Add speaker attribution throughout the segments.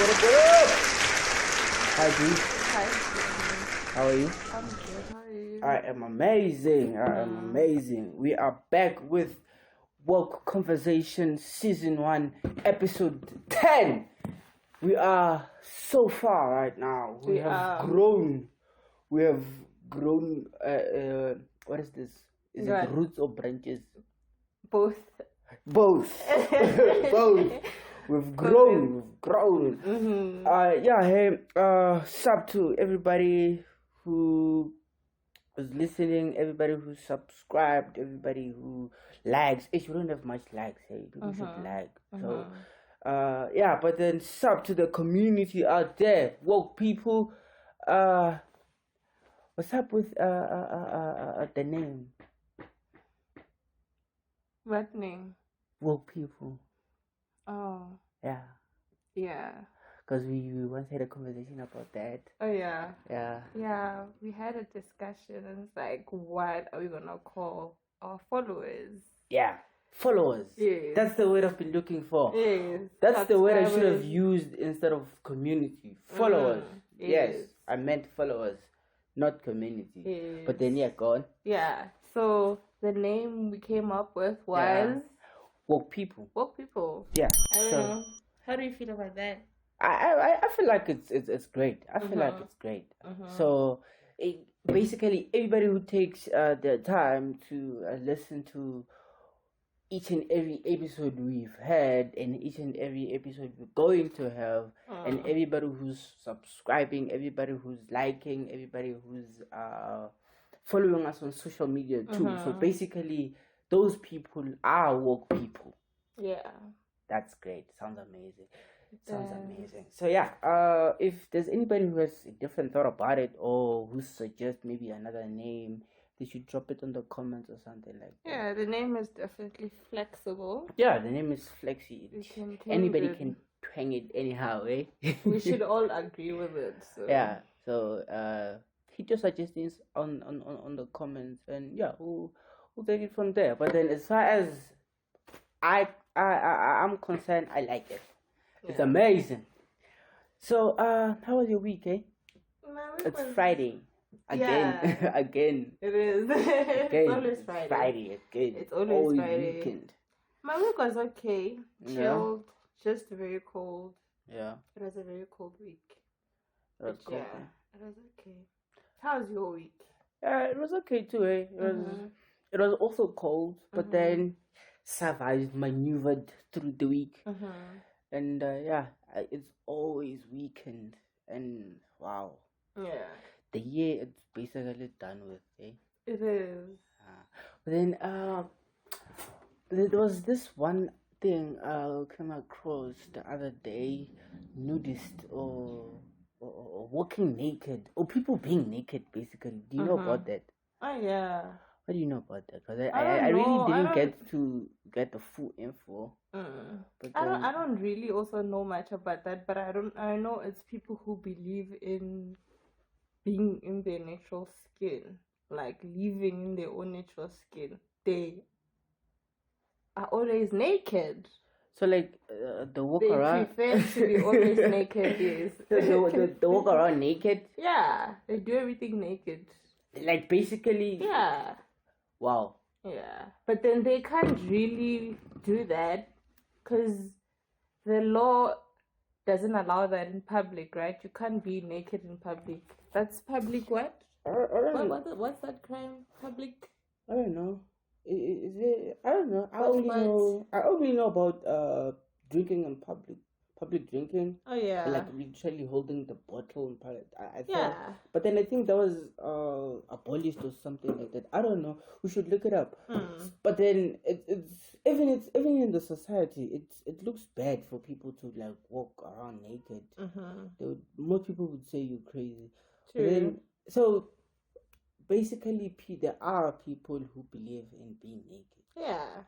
Speaker 1: What up? Hi, G.
Speaker 2: Hi.
Speaker 1: How are you?
Speaker 2: I'm good. How are you?
Speaker 1: I am amazing. We are back with Woke Conversation Season 1, Episode 10. We are so far right now. We have grown. We have grown. What is this? Is it roots or branches?
Speaker 2: Both.
Speaker 1: Both. We've grown.
Speaker 2: Mm-hmm.
Speaker 1: Sub to everybody who is listening, everybody who subscribed, everybody who likes. We don't have much likes, hey. People should like. So, but then sub to the community out there, woke people. What's up with the name?
Speaker 2: What name?
Speaker 1: Woke people.
Speaker 2: Oh.
Speaker 1: Yeah.
Speaker 2: Yeah.
Speaker 1: Because we once had a conversation about that.
Speaker 2: Oh, yeah.
Speaker 1: Yeah.
Speaker 2: Yeah, we had a discussion and it's like, what are we going to call our followers?
Speaker 1: Yeah. Followers.
Speaker 2: Yes.
Speaker 1: That's the word I've been looking for.
Speaker 2: Yes.
Speaker 1: That's the word I should have used instead of community. Followers. Yes. I meant followers, not community.
Speaker 2: Yes.
Speaker 1: But then, go on.
Speaker 2: Yeah. So the name we came up with was...
Speaker 1: Woke people.
Speaker 2: Woke people.
Speaker 1: Yeah.
Speaker 2: I don't know. How do you feel about that?
Speaker 1: I feel like it's great. I feel like it's great. So basically, everybody who takes their time to listen to each and every episode we've had, and each and every episode we're going to have, and everybody who's subscribing, everybody who's liking, everybody who's following us on social media too. So basically, those people are woke people.
Speaker 2: Yeah.
Speaker 1: That's great. Sounds amazing. So if there's anybody who has a different thought about it, or who suggests maybe another name, they should drop it in the comments or something like that.
Speaker 2: Yeah, the name is definitely flexible.
Speaker 1: Yeah, the name is Flexi. Anybody can twang it anyhow, eh?
Speaker 2: We should all agree with it. So.
Speaker 1: Yeah. So hit your suggestions on the comments, and we'll take it from there. But then, as far as I'm concerned, I like it. It's amazing. So, how was your week, eh? It's Friday. Again. Again.
Speaker 2: It is. It's always Friday.
Speaker 1: Again.
Speaker 2: It's always Friday.
Speaker 1: Weekend.
Speaker 2: My week was okay. Chilled. Just very cold.
Speaker 1: Yeah.
Speaker 2: It was a very cold week.
Speaker 1: It was cold.
Speaker 2: Yeah, it was okay. How was your week?
Speaker 1: It was okay too, eh? It was also cold, but then maneuvered through the week. And it's always weekend, and wow. Yeah. The year it's basically done with, eh?
Speaker 2: It is.
Speaker 1: But then there was this one thing I came across the other day, nudist or walking naked, or people being naked basically. Do you know about that?
Speaker 2: Oh yeah.
Speaker 1: What do you know about that? Because I really didn't get the full info. But
Speaker 2: I don't really also know much about that, but I know it's people who believe in being in their natural skin, like living in their own natural skin. They are always naked.
Speaker 1: So like the walk around.
Speaker 2: They prefer to be always naked. Yes.
Speaker 1: The walk around naked.
Speaker 2: Yeah, they do everything naked.
Speaker 1: Like basically.
Speaker 2: Yeah.
Speaker 1: Wow.
Speaker 2: Yeah, but then they can't really do that because the law doesn't allow that in public, right? You can't be naked in public. That's public what? What's that crime? Public?
Speaker 1: I don't know. Is it? I don't know. I only know about drinking in public drinking.
Speaker 2: Oh yeah.
Speaker 1: Like literally holding the bottle in public. I thought, but then I think that was abolished or something like that. I don't know. We should look it up. But then it's even in the society, it looks bad for people to like walk around naked. Most people would say you're crazy.
Speaker 2: True.
Speaker 1: So basically, there are people who believe in being naked.
Speaker 2: Yeah.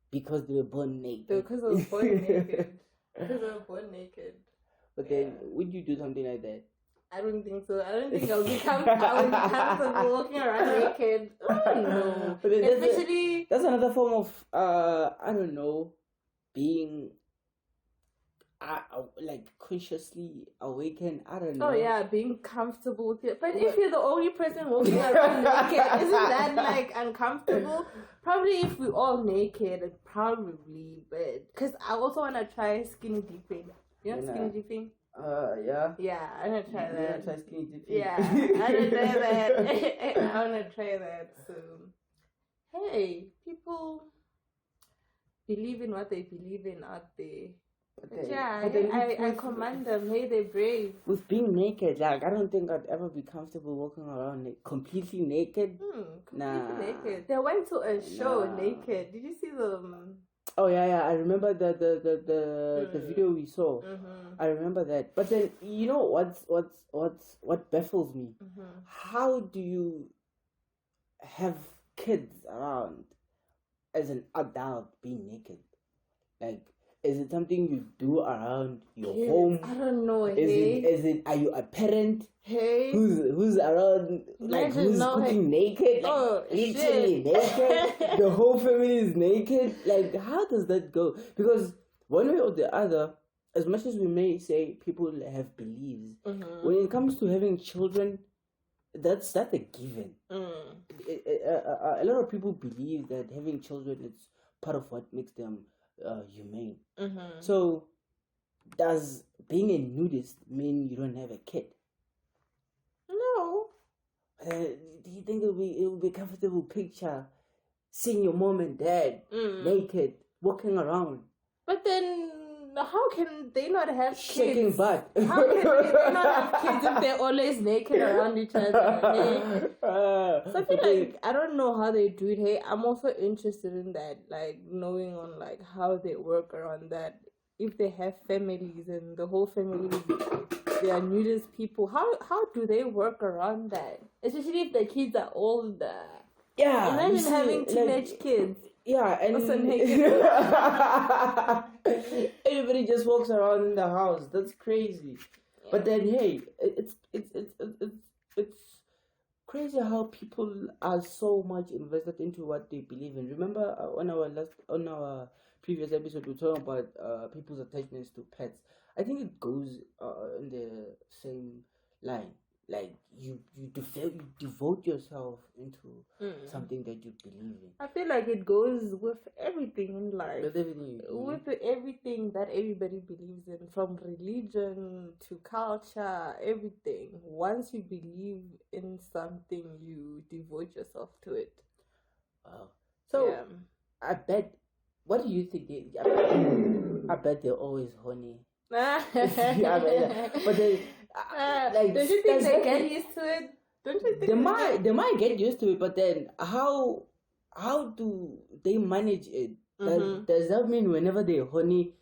Speaker 1: Because they were born naked.
Speaker 2: Because they were born naked. Because they were born naked.
Speaker 1: But then, would you do something like that?
Speaker 2: I don't think so. I don't think I'll become comfortable walking around naked. I don't know.
Speaker 1: But then
Speaker 2: Especially...
Speaker 1: that's another form of, I don't know, being like consciously awaken. I don't know.
Speaker 2: Oh yeah, being comfortable with it. But if you're the only person walking around naked, isn't that like uncomfortable? Probably if we're all naked, probably. But because I also want to try skinny dipping. You know skinny dipping?
Speaker 1: Yeah.
Speaker 2: Yeah, I want to try that.
Speaker 1: You want to try skinny dipping?
Speaker 2: Yeah, I want to try that. I want to try that soon. Hey, people believe in what they believe in out there. But I commend them. Hey, they're brave.
Speaker 1: With being naked, like I don't think I'd ever be comfortable walking around completely naked.
Speaker 2: Completely naked. They went to a show naked. Did you see them?
Speaker 1: Oh yeah. I remember the video we saw. I remember that. But then you know what baffles me? How do you have kids around as an adult being naked? Like, is it something you do around your home?
Speaker 2: I don't know.
Speaker 1: Is it? Are you a parent?
Speaker 2: Hey,
Speaker 1: who's around? Like, who's cooking naked? Like, literally naked. The whole family is naked. Like, how does that go? Because one way or the other, as much as we may say people have beliefs, when it comes to having children, that's a given. A lot of people believe that having children is part of what makes them humane. So does being a nudist mean you don't have a kid?
Speaker 2: No.
Speaker 1: Do you think it will be a comfortable picture seeing your mom and dad naked walking around?
Speaker 2: But then how can they not have kids?
Speaker 1: Shaking butt.
Speaker 2: How can they not have kids if they're always naked around each other? Hey? So I feel like I don't know how they do it. Hey, I'm also interested in that, like knowing on like how they work around that. If they have families and the whole family, they are nudist people. How do they work around that? Especially if the kids are older.
Speaker 1: Yeah.
Speaker 2: Imagine having teenage kids.
Speaker 1: Yeah, and everybody just walks around in the house. That's crazy. Yeah. But then, hey, it's crazy how people are so much invested into what they believe in. Remember on our previous episode we were talking about people's attachments to pets. I think it goes in the same line. Like you devote yourself into something that you believe in.
Speaker 2: I feel like it goes with everything in life.
Speaker 1: With
Speaker 2: everything that everybody believes in, from religion to culture, everything. Once you believe in something, you devote yourself to it.
Speaker 1: Wow. So yeah. I bet. What do you think? I bet they're always horny. But they.
Speaker 2: Don't you think they get used to it? Don't you think
Speaker 1: they might get used to it? But then how do they manage it? Does that mean whenever they're horny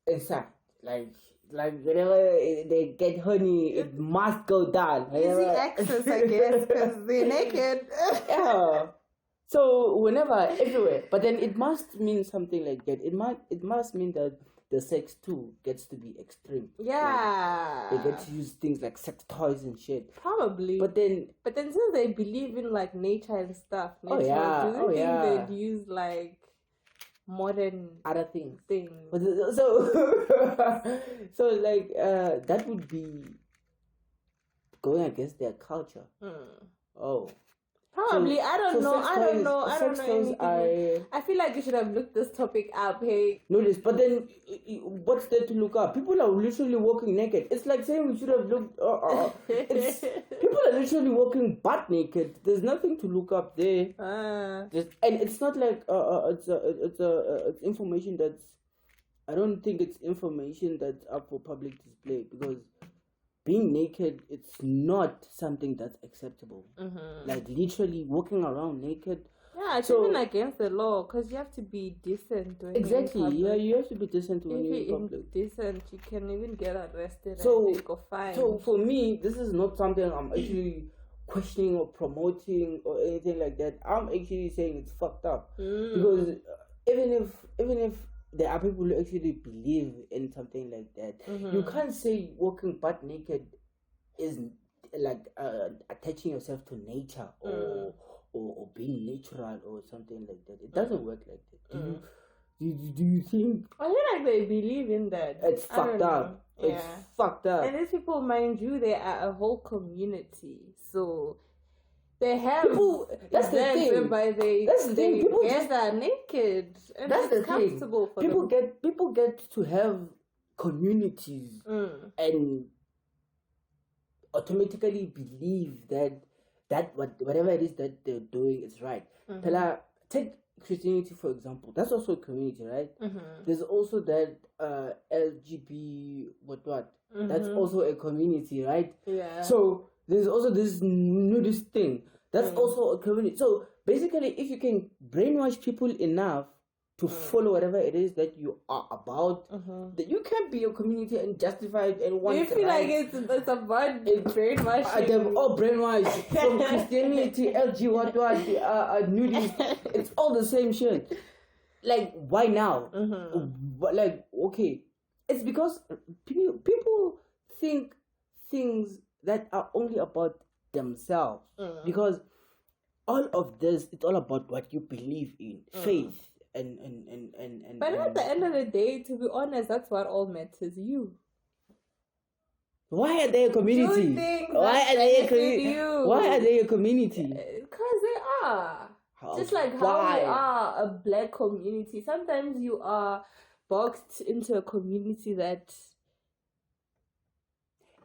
Speaker 1: inside, like whenever they get horny, it must go down?
Speaker 2: Easy access, I guess, because they're naked.
Speaker 1: Yeah. So whenever, everywhere, but then it must mean something like that. It must mean that the sex too gets to be extreme.
Speaker 2: Yeah.
Speaker 1: Like, they get to use things like sex toys and shit.
Speaker 2: Probably.
Speaker 1: But then
Speaker 2: since they believe in like nature and stuff, do you think they'd use like modern
Speaker 1: other things?
Speaker 2: But
Speaker 1: so like that would be going against their culture. Oh.
Speaker 2: Probably. So, I don't know anything. I feel like you should have looked this topic up. Hey.
Speaker 1: Notice, but then what's there to look up? People are literally walking naked. It's like saying we should have looked. People are literally walking butt naked. There's nothing to look up there. And it's not like it's information that's. I don't think it's information that's up for public display because. Being naked, it's not something that's acceptable. Like literally walking around naked.
Speaker 2: Yeah, it's even against the law because you have to be decent.
Speaker 1: Exactly. Yeah, you have to be decent when you're in public.
Speaker 2: Decent, you can even get arrested. Or fined.
Speaker 1: So for me, this is not something I'm actually questioning or promoting or anything like that. I'm actually saying it's fucked up because even if there are people who actually believe in something like that. You can't say walking butt naked is like attaching yourself to nature or being natural or something like that. It doesn't work like that. Do you think?
Speaker 2: I feel like they believe in that.
Speaker 1: It's fucked up.
Speaker 2: Yeah.
Speaker 1: It's fucked up.
Speaker 2: And these people, mind you, they are a whole community. So they have
Speaker 1: people. That's the thing.
Speaker 2: Whereby
Speaker 1: that's the thing. People
Speaker 2: are naked, and
Speaker 1: that's
Speaker 2: it's
Speaker 1: the
Speaker 2: comfortable
Speaker 1: thing.
Speaker 2: for
Speaker 1: People get to have communities and automatically believe that whatever it is that they're doing is right. Take Christianity for example. That's also a community, right? There's also that LGB what. That's also a community, right?
Speaker 2: Yeah.
Speaker 1: So there's also this nudist thing. That's also a community. So basically, if you can brainwash people enough to follow whatever it is that you are about, that you can be a community and justify it and want.
Speaker 2: Do you feel like it's about brainwashing?
Speaker 1: They're all brainwashed from Christianity, LG, nudist. It's all the same shit. Like, why now? Like, okay, it's because people think things that are only about themselves. Because all of this, it's all about what you believe in, faith. But
Speaker 2: at the end of the day, to be honest, that's what all matters. You.
Speaker 1: Why are they a community? Why are they a community? Why are they a community?
Speaker 2: Because they are. Just like how we are a black community. Sometimes you are boxed into a community that.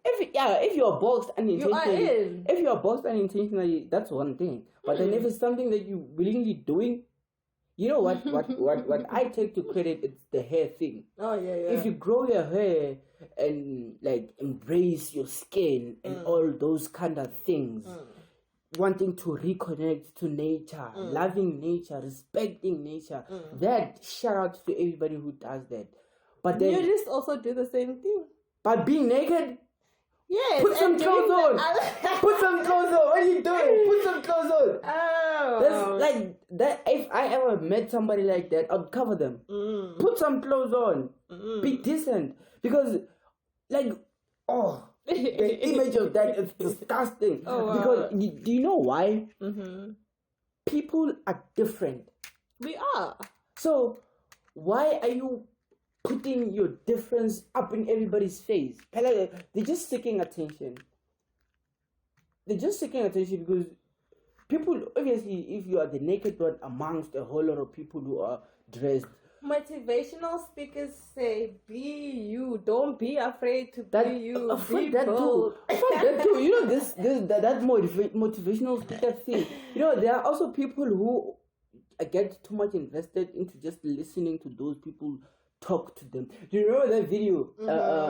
Speaker 1: If you're boxed unintentionally,
Speaker 2: you are in.
Speaker 1: If you're boxed unintentionally, that's one thing. But then if it's something that you willingly doing. You know what I take to credit, it's the hair thing.
Speaker 2: Oh yeah.
Speaker 1: If you grow your hair and like embrace your skin and all those kind of things, wanting to reconnect to nature, loving nature, respecting nature, that shout out to everybody who does that. But then
Speaker 2: you just also do the same thing.
Speaker 1: But being naked.
Speaker 2: Yes.
Speaker 1: Put some clothes on. Put some clothes on. What are you doing? Put some clothes on.
Speaker 2: Oh.
Speaker 1: That's like that. If I ever met somebody like that, I'd cover them. Put some clothes on. Be decent. Because, like, the image of that is disgusting.
Speaker 2: Oh, wow.
Speaker 1: Because do you know why? People are different.
Speaker 2: We are.
Speaker 1: So why are you putting your difference up in everybody's face? They're just seeking attention. They're just seeking attention because people, obviously, if you are the naked one amongst a whole lot of people who are dressed.
Speaker 2: Motivational speakers say, be you. Don't be afraid to be you. Be
Speaker 1: that
Speaker 2: bold.
Speaker 1: That too. You know, that motivational speaker thing. You know, there are also people who get too much invested into just listening to those people talk to them. Do you remember that video?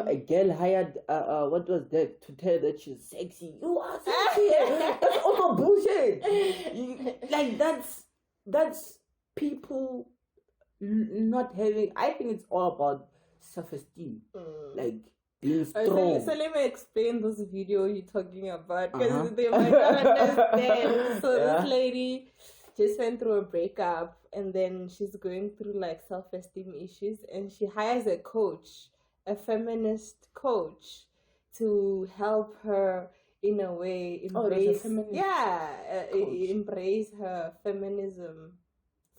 Speaker 1: A girl hired what was that, to tell that she's sexy. You are sexy. That's also bullshit. Like that's people not having. I think it's all about self-esteem, like being strong.
Speaker 2: So let me explain this video you're talking about because they might not understand. So this lady just went through a breakup and then she's going through like self-esteem issues and she hires a coach, a feminist coach, to help her in a way embrace embrace her feminism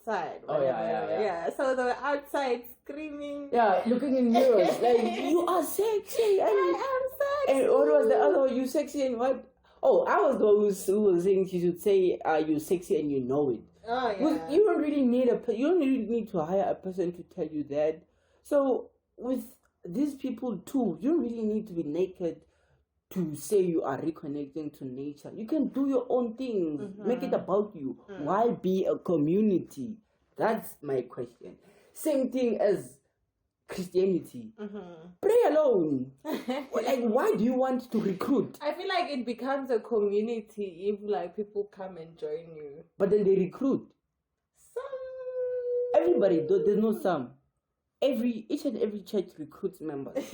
Speaker 2: side. Yeah. So they were outside screaming.
Speaker 1: Yeah, looking in mirrors like you are sexy.
Speaker 2: I am sexy.
Speaker 1: And what was the other one? You sexy and what? Oh, I was the one who was saying she should say you're sexy and you know it.
Speaker 2: Oh yeah.
Speaker 1: You don't really need to hire a person to tell you that. So with these people too, you don't really need to be naked to say you are reconnecting to nature. You can do your own things. Make it about you. Why be a community? That's my question. Same thing as Christianity. Pray alone. Like, why do you want to recruit?
Speaker 2: I feel like it becomes a community if like people come and join you.
Speaker 1: But then they recruit. Everybody, there's no some. Each and every church recruits members.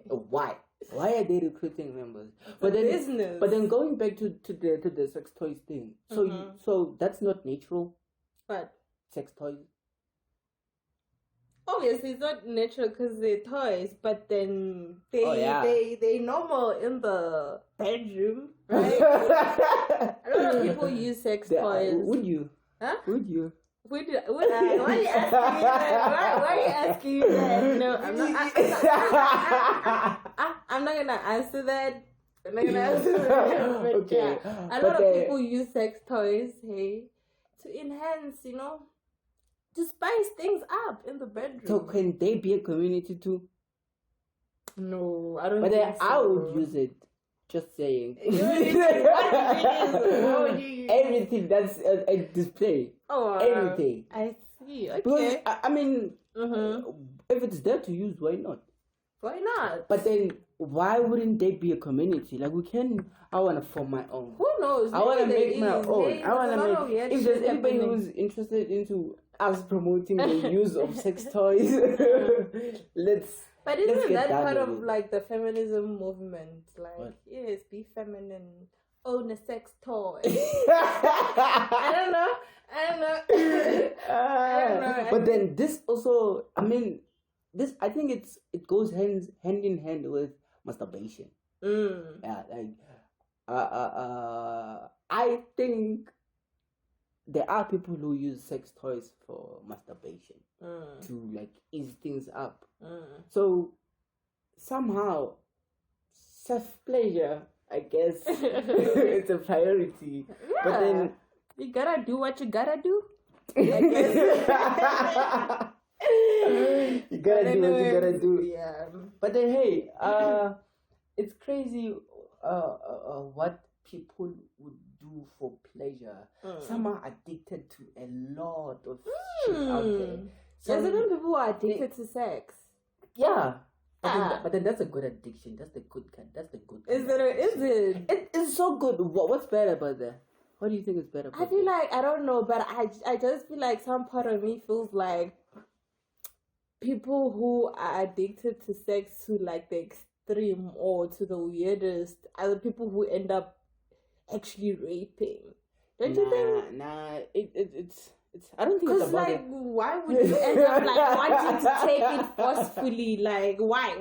Speaker 1: Why? Why are they recruiting members?
Speaker 2: Business.
Speaker 1: But then going back to the sex toys thing. So that's not natural.
Speaker 2: What?
Speaker 1: Sex toys.
Speaker 2: Obviously, it's not natural because they're toys, but then they normal in the bedroom, right? A lot of people use sex toys.
Speaker 1: Would you?
Speaker 2: Huh?
Speaker 1: Would you?
Speaker 2: Why are you asking me that? Why are you asking me that? No, I'm not gonna answer that. I'm not gonna answer that. But
Speaker 1: Okay.
Speaker 2: yeah, a lot of people use sex toys, hey, to enhance, to spice things up in the bedroom.
Speaker 1: So can they be a community too?
Speaker 2: No, I don't.
Speaker 1: But
Speaker 2: think
Speaker 1: I
Speaker 2: so.
Speaker 1: would use it. Just saying.
Speaker 2: What would you use?
Speaker 1: Everything that's a display.
Speaker 2: Oh,
Speaker 1: everything.
Speaker 2: I see. Okay.
Speaker 1: Because I mean, if it's there to use, why not?
Speaker 2: Why not?
Speaker 1: But then, why wouldn't they be a community? Like I want to form my own.
Speaker 2: Who knows?
Speaker 1: I want to make my own.
Speaker 2: Hey,
Speaker 1: I want to make. If there's anybody
Speaker 2: happening.
Speaker 1: who's interested into us promoting the use of sex toys, let's.
Speaker 2: But isn't that part of
Speaker 1: it.
Speaker 2: like the feminism movement? Like,
Speaker 1: what?
Speaker 2: Yes, be feminine, own a sex toy. I don't know. I don't know.
Speaker 1: But then this also, I mean, this I think it goes hand in hand with masturbation. Yeah, like I think there are people who use sex toys for masturbation to like ease things up. So somehow self-pleasure, I guess, it's a priority.
Speaker 2: Yeah.
Speaker 1: But then
Speaker 2: you gotta do what you gotta do. I guess.
Speaker 1: You gotta do what you gotta do.
Speaker 2: Yeah.
Speaker 1: But then hey, it's crazy what people would do for pleasure. Some are addicted to a lot of shit out there.
Speaker 2: There's even people who are addicted to sex.
Speaker 1: Yeah. But then that's a good addiction. That's the good kind. That's the good kind.
Speaker 2: Is it?
Speaker 1: It's so good. What's better about that? What do you think is better about
Speaker 2: I feel like, I don't know, but I just feel like some part of me feels like people who are addicted to sex to like the extreme or to the weirdest are the people who end up actually raping. Don't you think?
Speaker 1: Nah, it's I don't think it's
Speaker 2: Because
Speaker 1: about
Speaker 2: like,
Speaker 1: it.
Speaker 2: why would you end up like wanting to take it forcefully? Like, why?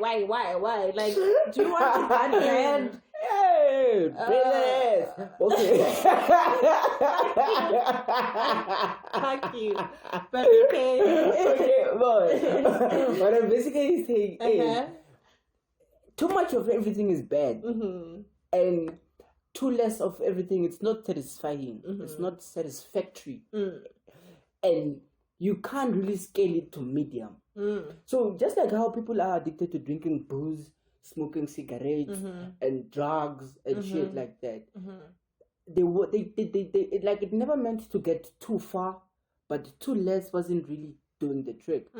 Speaker 2: Like, do you want to cut your head?
Speaker 1: Hey, breathe. Okay.
Speaker 2: Fuck you. But okay.
Speaker 1: Okay, but what I'm basically saying is too much of everything is bad, and too less of everything, it's not satisfying. It's not satisfactory, and you can't really scale it to medium. So just like how people are addicted to drinking booze, smoking cigarettes, and drugs and shit like that, they like it never meant to get too far, but too less wasn't really doing the trick.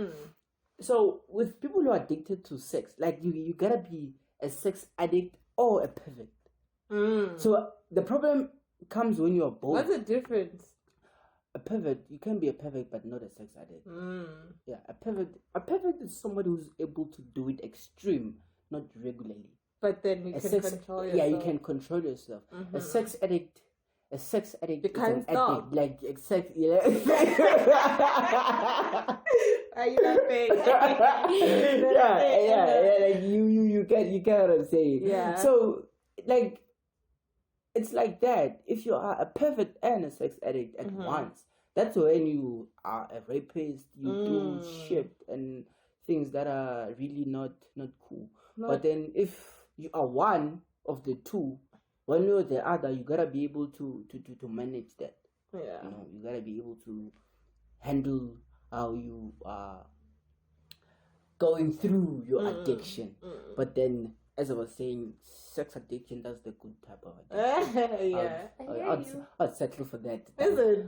Speaker 1: So with people who are addicted to sex, like you gotta be a sex addict or a pervert. So the problem comes when you're both.
Speaker 2: What's the difference?
Speaker 1: A pervert, you can be a pervert but not a sex addict. Yeah, a pervert is somebody who's able to do it extreme, not regularly.
Speaker 2: But then you can control yourself.
Speaker 1: Yeah, you can control yourself. A sex addict
Speaker 2: you can't stop.
Speaker 1: Like sex, yeah.
Speaker 2: Are you laughing?
Speaker 1: yeah. Like you get what I'm saying.
Speaker 2: Yeah.
Speaker 1: So like, it's like that. If you are a pervert and a sex addict at once, that's when you are a rapist. You do shit and things that are really not cool. But then if you are one of the two, one way or the other, you gotta be able to manage that.
Speaker 2: Yeah.
Speaker 1: You gotta be able to handle how you are going through your addiction. But then, as I was saying, sex addiction, that's the good type of addiction.
Speaker 2: Yeah.
Speaker 1: I'd settle for that.
Speaker 2: Is it?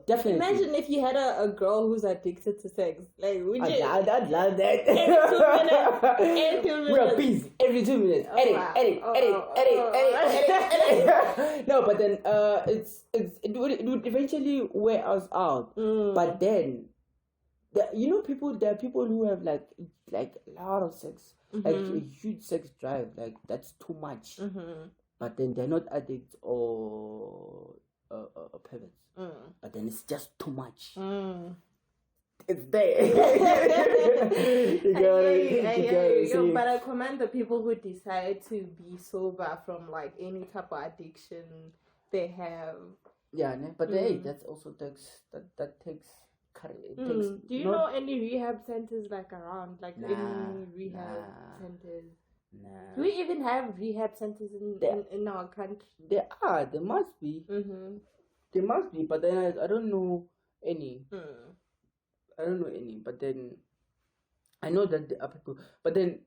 Speaker 1: Definitely.
Speaker 2: Imagine if you had a girl who's addicted to sex. Like, would you?
Speaker 1: I'd love that.
Speaker 2: Every 2 minutes.
Speaker 1: We're busy every 2 minutes. Edit. No, but then it would eventually wear us out. But then, there are people who have like a lot of sex. Like a huge sex drive, like that's too much. But then they're not addicts or perverts. But then it's just too much. It's there.
Speaker 2: But I commend the people who decide to be sober from like any type of addiction they have.
Speaker 1: Yeah, but hey, that's also that takes courage. It takes
Speaker 2: Do you know any rehab centers like around, like any rehab centers?
Speaker 1: Nah.
Speaker 2: Do we even have rehab centers in our country?
Speaker 1: There must be. There must be, but then I don't know any. I don't know any, but then I know that there are people. But then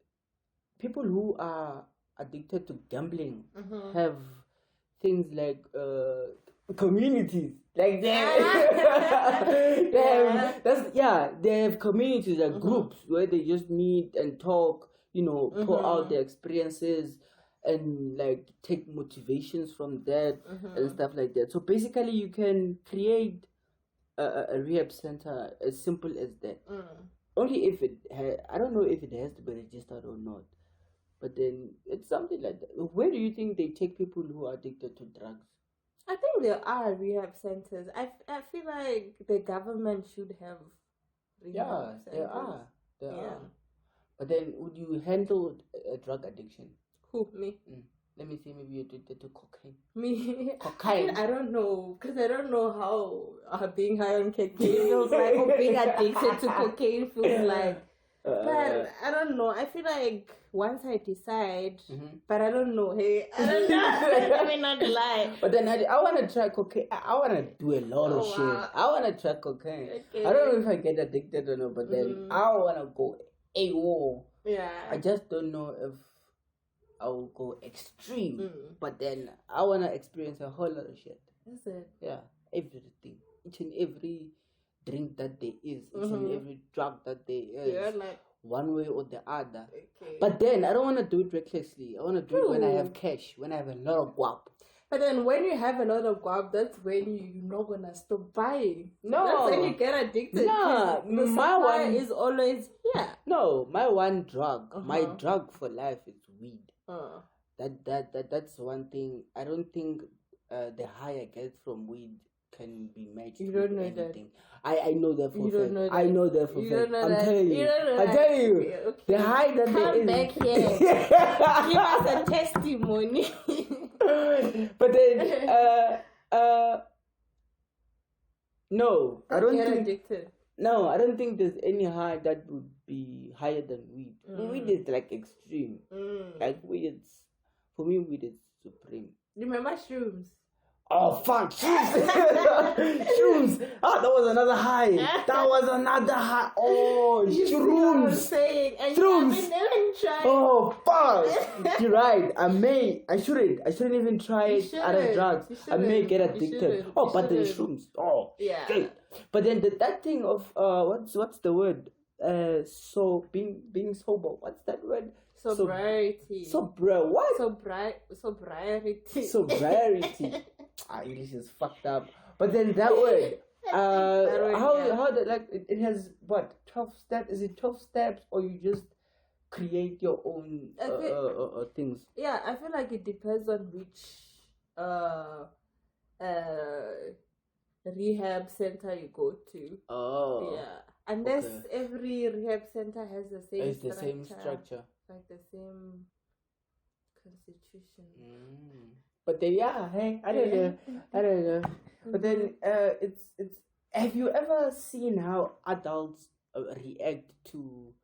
Speaker 1: people who are addicted to gambling have things like communities. Like they have communities like groups where they just meet and talk, pour out their experiences and like take motivations from that and stuff like that. So basically you can create a rehab center as simple as that. Only if I don't know if it has to be registered or not. But then it's something like that. Where do you think they take people who are addicted to drugs?
Speaker 2: I think there are rehab centers. I feel like the government should have
Speaker 1: rehab centers. There are. But then would you handle a drug addiction?
Speaker 2: Who, me?
Speaker 1: Let me see, maybe you're addicted to cocaine.
Speaker 2: Me?
Speaker 1: Cocaine?
Speaker 2: I don't know, because I don't know how being high on cocaine feels like, or being addicted to cocaine feels like. But I don't know. I feel like once I decide, but I don't know. Hey, I don't know. Let me not lie.
Speaker 1: But then I want to try cocaine. I want to do a lot of shit. I want to try cocaine. Okay. I don't know if I get addicted or not, but then I want to go AWOL.
Speaker 2: Yeah.
Speaker 1: I just don't know if I will go extreme. But then I want to experience a whole lot of shit.
Speaker 2: That's it.
Speaker 1: Yeah, everything. Each and every drink that there is, each and every drug that there is,
Speaker 2: like,
Speaker 1: one way or the other.
Speaker 2: Okay.
Speaker 1: But then I don't want to do it recklessly. I want to do it when I have cash, when I have a lot of guap.
Speaker 2: But then when you have a lot of guap, that's when you're not gonna stop buying.
Speaker 1: No,
Speaker 2: that's when you get addicted.
Speaker 1: No,
Speaker 2: the
Speaker 1: my one
Speaker 2: is always here.
Speaker 1: No, my one drug, my drug for life is weed. That's one thing. I don't think the high I get from weed can be matched. You don't know anything. I know that for fact. I know that for fact. I'm telling you. I tell you. Okay. The high that there is.
Speaker 2: Come back here. Give us a testimony.
Speaker 1: But then no, I don't think addicted. No, I don't think there's any high that would be higher than weed. Weed is like extreme. Like weed is, for me, weed is supreme.
Speaker 2: Remember shrooms?
Speaker 1: Oh fuck, shrooms! Ah, that was another high. That was another high. Oh, shrooms! Shrooms! Oh fuck! You're right. I shouldn't even try other drugs. I may get addicted. Oh, but the shrooms. Oh, yeah. Okay. But then that thing of what's the word? So being sober. What's that word?
Speaker 2: Sobriety.
Speaker 1: What?
Speaker 2: Sobriety.
Speaker 1: Sobriety. English is fucked up. But then that word, how that, like it has what 12 steps? Is it 12 steps, or you just create your own things?
Speaker 2: Yeah, I feel like it depends on which rehab center you go to.
Speaker 1: Oh.
Speaker 2: Yeah. Unless every rehab center has the same
Speaker 1: it's structure. The same structure.
Speaker 2: Like the same constitution.
Speaker 1: But then I don't know. But then it's have you ever seen how adults react to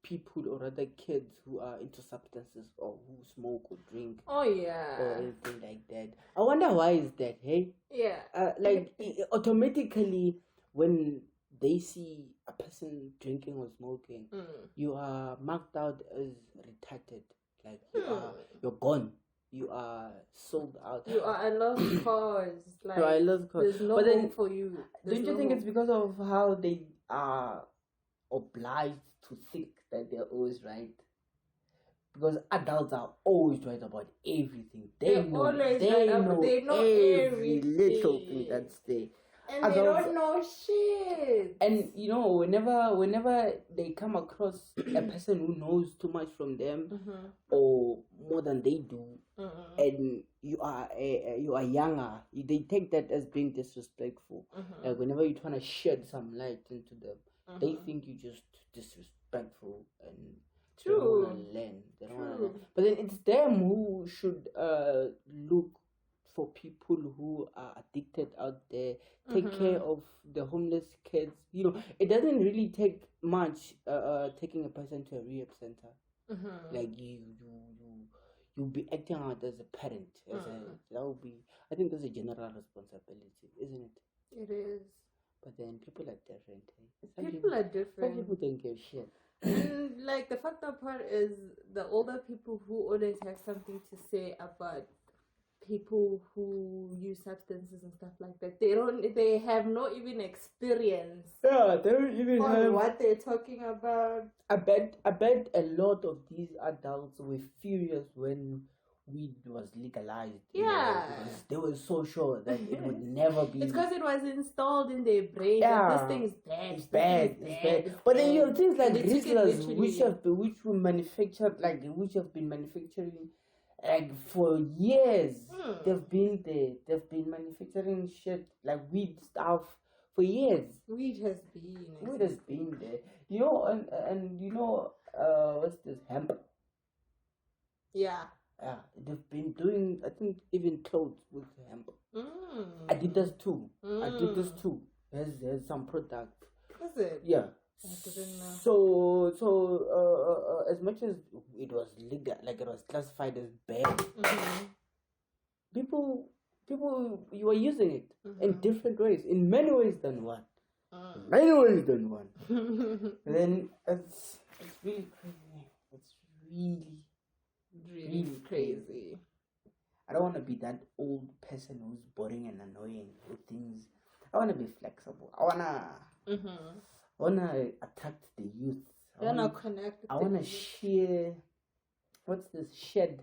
Speaker 1: people or other kids who are into substances or who smoke or drink?
Speaker 2: Oh yeah.
Speaker 1: Or anything like that. I wonder why is that, hey?
Speaker 2: Yeah.
Speaker 1: Like automatically when they see a person drinking or smoking, you are marked out as retarded. Like you're gone. You are sold out.
Speaker 2: You are a lost cause. Like,
Speaker 1: you are a lost cause.
Speaker 2: There's no hope for you.
Speaker 1: Don't you think it's because of how they are obliged to think that they're always right? Because adults are always right about everything. They know every little thing that's there.
Speaker 2: And adults, they don't know shit.
Speaker 1: And whenever they come across a person who knows too much from them or more than they do, and you are younger, they take that as being disrespectful. Like whenever you're trying to shed some light into them, they think you're just disrespectful and they don't want to learn. They don't want to learn. But then it's them who should look for people who are addicted out there. Take care of the homeless kids. It doesn't really take much taking a person to a rehab center. Like you'll be acting out as a parent. That would be, I think that's a general responsibility, isn't it?
Speaker 2: It is.
Speaker 1: But then people are different.
Speaker 2: People are different.
Speaker 1: Some people don't give shit.
Speaker 2: And like the fucked up part is the older people who always have something to say about people who use substances and stuff like that. They have no even experience.
Speaker 1: Yeah, they don't even have
Speaker 2: what they're talking about.
Speaker 1: I bet a lot of these adults were furious when weed was legalized.
Speaker 2: Yeah.
Speaker 1: Because they were so sure that it would never be.
Speaker 2: It's because it was installed in their brain.
Speaker 1: Yeah.
Speaker 2: That this thing is bad.
Speaker 1: It's bad. But then you have things like Rizzlers, which have been manufacturing like for years. They've been there. They've been manufacturing shit like weed stuff for years.
Speaker 2: Weed has been
Speaker 1: there. And what's this, hemp?
Speaker 2: Yeah.
Speaker 1: Yeah, they've been doing, I think, even clothes with hemp. Adidas too. There's some product.
Speaker 2: Is it?
Speaker 1: Yeah.
Speaker 2: I didn't know.
Speaker 1: So as much as it was legal, like it was classified as bad, people you were using it in different ways, in many ways than one. And then it's really crazy. It's really crazy. I don't want to be that old person who's boring and annoying with things. I want to be flexible. I wanna attract the youth.
Speaker 2: I wanna connect.
Speaker 1: I wanna share. What's this? Shed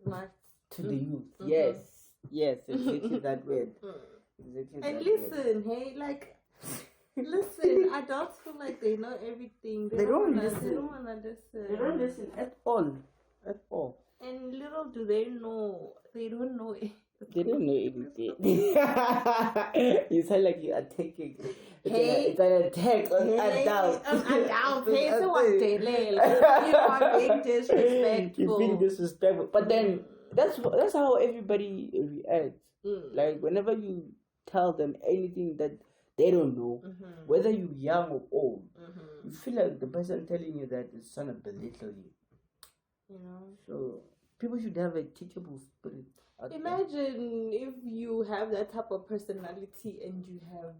Speaker 2: light
Speaker 1: to the youth. Yes, exactly that word.
Speaker 2: And listen, hey, like, listen. Adults feel like they know everything. They don't listen. They don't wanna listen.
Speaker 1: They don't listen at all.
Speaker 2: And little do they know, they don't know it.
Speaker 1: They don't know anything. You sound like you're attacking. It's an attack on adults.
Speaker 2: Adults. Hey, so what they like, you are being disrespectful.
Speaker 1: You're being disrespectful. But then that's how everybody reacts. Like whenever you tell them anything that they don't know, whether you're young or old, you feel like the person telling you that is trying to belittle you. So people should have a teachable spirit.
Speaker 2: Imagine if you have that type of personality and you have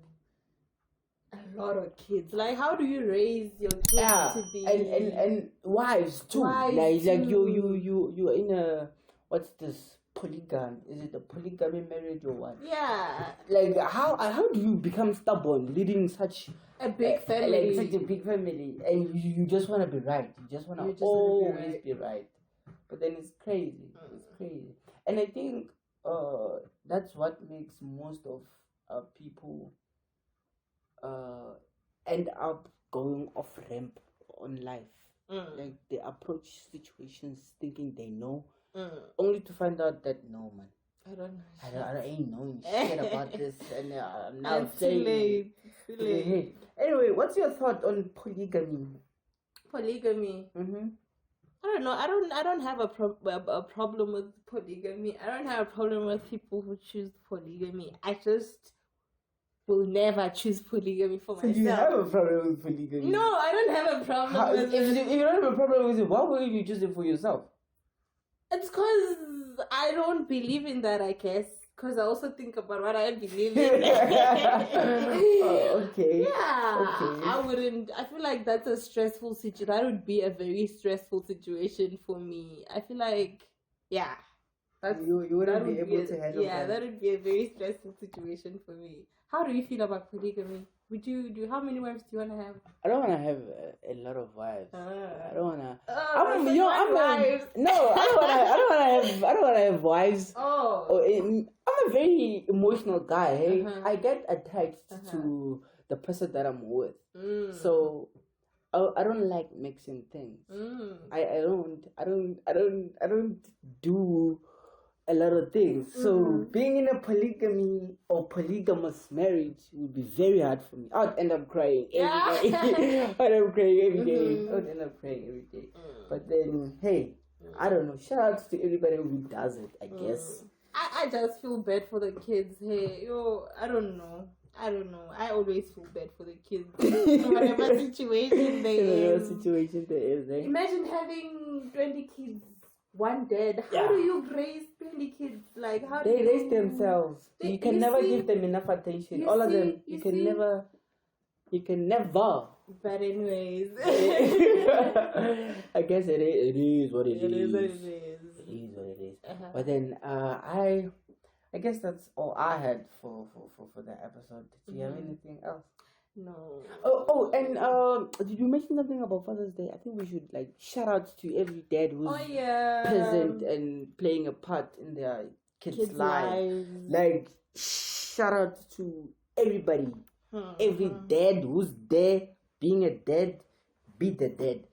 Speaker 2: a lot of kids. Like, how do you raise your kids to be
Speaker 1: and wives too? Like you're in a, what's this, polygamy? Is it a polygamy marriage or what?
Speaker 2: Yeah.
Speaker 1: Like how do you become stubborn leading such
Speaker 2: a big family?
Speaker 1: Like such a big family, and you just want to be right. You just want to always be right. But then it's crazy. It's crazy. And I think that's what makes most of people end up going off ramp on life. Like they approach situations thinking they know, only to find out that no, man, I ain't knowing shit about this, and I'm now saying
Speaker 2: too late.
Speaker 1: Anyway, what's your thought on polygamy?
Speaker 2: I don't know. I don't have a problem with polygamy. I don't have a problem with people who choose polygamy. I just will never choose polygamy for myself.
Speaker 1: So you have a problem with polygamy?
Speaker 2: No, I don't have a problem with it.
Speaker 1: If you don't have a problem with it, why wouldn't you choose it for yourself?
Speaker 2: It's because I don't believe in that, I guess. Because I also think about what I believe in.
Speaker 1: Okay.
Speaker 2: Yeah.
Speaker 1: Okay.
Speaker 2: I wouldn't. I feel like that's a stressful situation. That would be a very stressful situation for me. I feel like, yeah.
Speaker 1: You wouldn't be able to handle that.
Speaker 2: Yeah, that would be a very stressful situation for me. How do you feel about polygamy? How many wives do you want to have?
Speaker 1: I don't want to have a lot of wives. I don't want to.
Speaker 2: I
Speaker 1: don't want to have wives.
Speaker 2: Oh.
Speaker 1: I'm a very emotional guy. Hey? I get attached to the person that I'm with. So I don't like mixing things. I don't do a lot of things. So being in a polygamy or polygamous marriage would be very hard for me. I would end up crying every day. I would end up crying every day. But then, hey, I don't know. Shout out to everybody who does it, I guess.
Speaker 2: I just feel bad for the kids. Hey, I don't know. I always feel bad for the kids. Whatever situation they is. Imagine having 20 kids, one dead. How do you raise 20 kids? Like, how
Speaker 1: they raise themselves. You can never give them enough attention. All of them. You can never.
Speaker 2: But anyways.
Speaker 1: I guess it is what it is.
Speaker 2: It is what it is.
Speaker 1: It is what it is. But then I guess that's all I had for that episode. Did you have anything else?
Speaker 2: No.
Speaker 1: Oh, and did you mention something about Father's Day? I think we should like shout out to every dad who's present and playing a part in their kids' lives. Like shout out to everybody. Every dad who's there, being a dad, be the dad.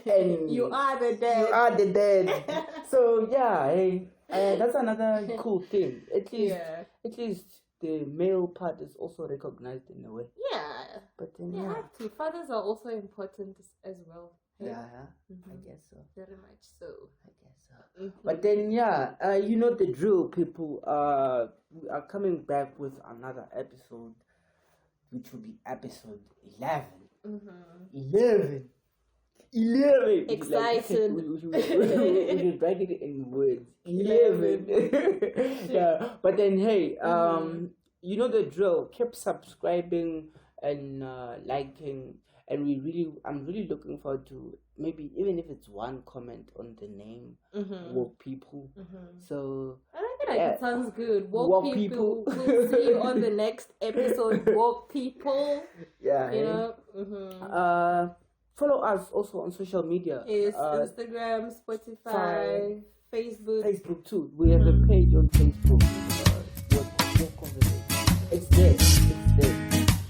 Speaker 1: And
Speaker 2: you are the dad.
Speaker 1: You are the dad. So yeah, hey, that's another cool thing. At least the male part is also recognized in a way.
Speaker 2: Yeah.
Speaker 1: But then
Speaker 2: you have to. Fathers are also important as well.
Speaker 1: Hey? Yeah, I guess so.
Speaker 2: Very much so.
Speaker 1: I guess so. But then you know the drill, people. We are coming back with another episode, which will be episode 11. 11.
Speaker 2: Excited.
Speaker 1: We should write it in words. 11. Yeah. But then hey, you know the drill. Keep subscribing and liking, and I'm really looking forward to maybe even if it's one comment on the name Woke People. So
Speaker 2: it sounds good. Woke people. We'll see you on the next episode. Woke People.
Speaker 1: Yeah. You know. Follow us also on social media.
Speaker 2: Yes, Instagram, Spotify, Facebook.
Speaker 1: Facebook too. We have a page on Facebook. It's there.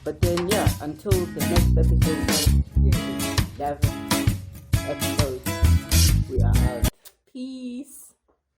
Speaker 1: But then until the next episode, 11 episode.